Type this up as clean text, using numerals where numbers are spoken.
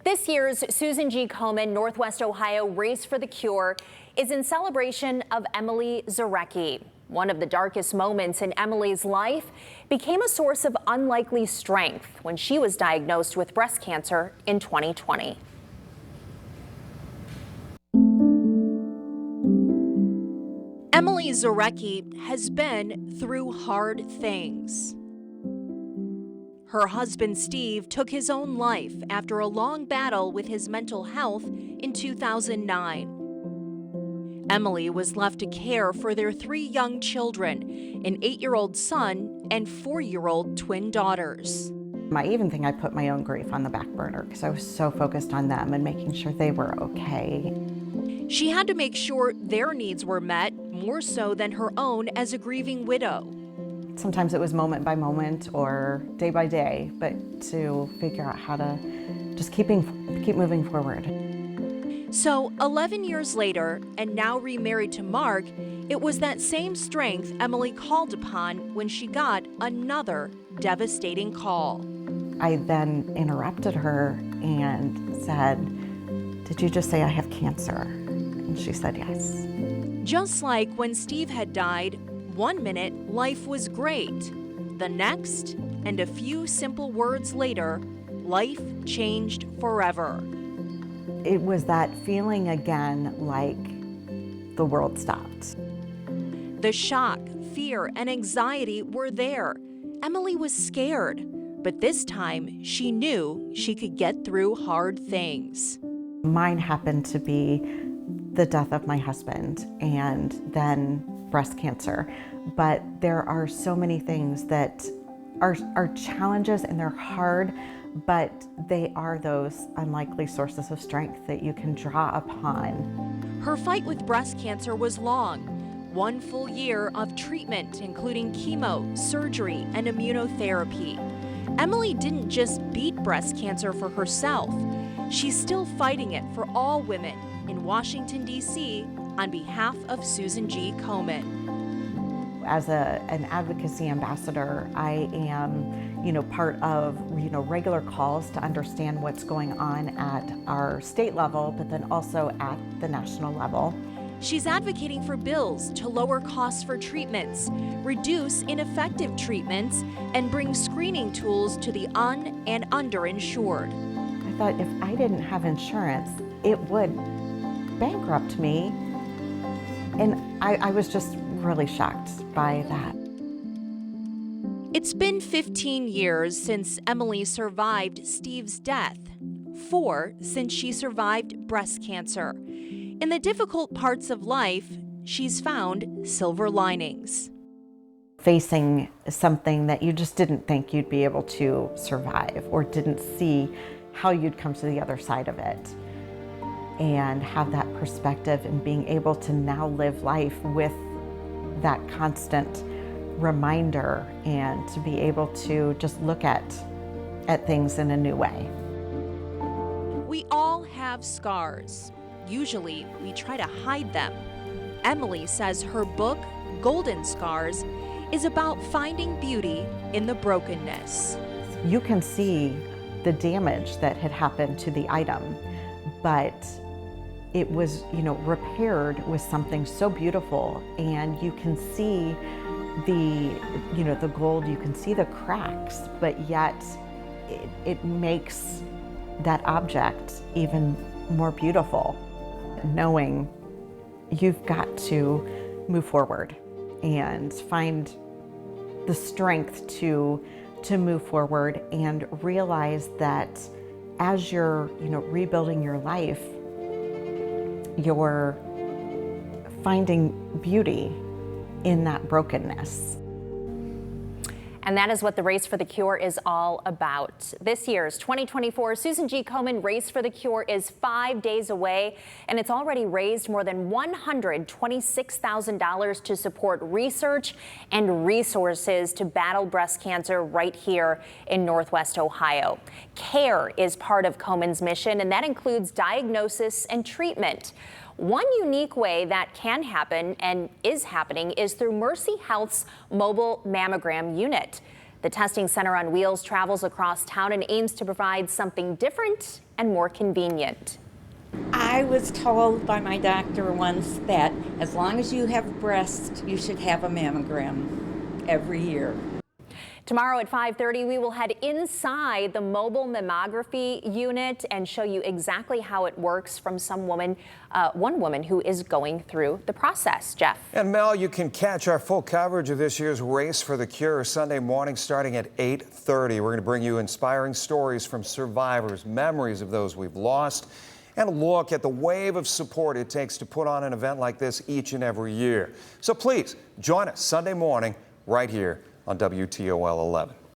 This year's Susan G. Komen Northwest Ohio Race for the Cure is in celebration of Emily Zarecki. One of the darkest moments in Emily's life became a source of unlikely strength when she was diagnosed with breast cancer in 2020. Emily Zarecki has been through hard things. Her husband Steve took his own life after a long battle with his mental health in 2009. Emily was left to care for their 3 young children, an 8-year-old son and 4-year-old twin daughters. I even think I put my own grief on the back burner because I was so focused on them and making sure they were okay. She had to make sure their needs were met more so than her own as a grieving widow. Sometimes it was moment by moment or day by day, but to figure out how to just keep moving forward. So 11 years later, and now remarried to Mark, it was that same strength Emily called upon when she got another devastating call. I then interrupted her and said, "Did you just say I have cancer?" And she said yes. Just like when Steve had died, one minute life was great. The next, and a few simple words later, life changed forever. It was that feeling again like the world stopped. The shock, fear, and anxiety were there. Emily was scared, but this time she knew she could get through hard things. Mine happened to be the death of my husband and then breast cancer. But there are so many things that are challenges and they're hard, but they are those unlikely sources of strength that you can draw upon. Her fight with breast cancer was long. 1 full year of treatment, including chemo, surgery, and immunotherapy. Emily didn't just beat breast cancer for herself. She's still fighting it for all women in Washington, D.C. on behalf of Susan G. Komen. As an advocacy ambassador, I am, part of, regular calls to understand what's going on at our state level, but then also at the national level. She's advocating for bills to lower costs for treatments, reduce ineffective treatments, and bring screening tools to the un- and underinsured. I thought if I didn't have insurance, it would bankrupt me. And I was just really shocked by that. It's been 15 years since Emily survived Steve's death, 4 since she survived breast cancer. In the difficult parts of life, she's found silver linings. Facing something that you just didn't think you'd be able to survive or didn't see how you'd come to the other side of it. And have that perspective and being able to now live life with that constant reminder and to be able to just look at things in a new way. We all have scars. Usually we try to hide them. Emily says her book, Golden Scars, is about finding beauty in the brokenness. You can see the damage that had happened to the item, but it was, repaired with something so beautiful, and you can see the gold, you can see the cracks, but yet it makes that object even more beautiful. Knowing you've got to move forward and find the strength to move forward and realize that as you're, rebuilding your life, you're finding beauty in that brokenness. And that is what the Race for the Cure is all about. This year's 2024 Susan G. Komen Race for the Cure is 5 days away, and it's already raised more than $126,000 to support research and resources to battle breast cancer right here in Northwest Ohio. CARE is part of Komen's mission, and that includes diagnosis and treatment. One unique way that can happen and is happening is through Mercy Health's mobile mammogram unit. The testing center on wheels travels across town and aims to provide something different and more convenient. I was told by my doctor once that as long as you have breasts, you should have a mammogram every year. Tomorrow at 5:30, we will head inside the mobile mammography unit and show you exactly how it works from one woman who is going through the process. Jeff. And Mel, you can catch our full coverage of this year's Race for the Cure Sunday morning starting at 8:30. We're going to bring you inspiring stories from survivors, memories of those we've lost, and a look at the wave of support it takes to put on an event like this each and every year. So please join us Sunday morning right here on WTOL 11.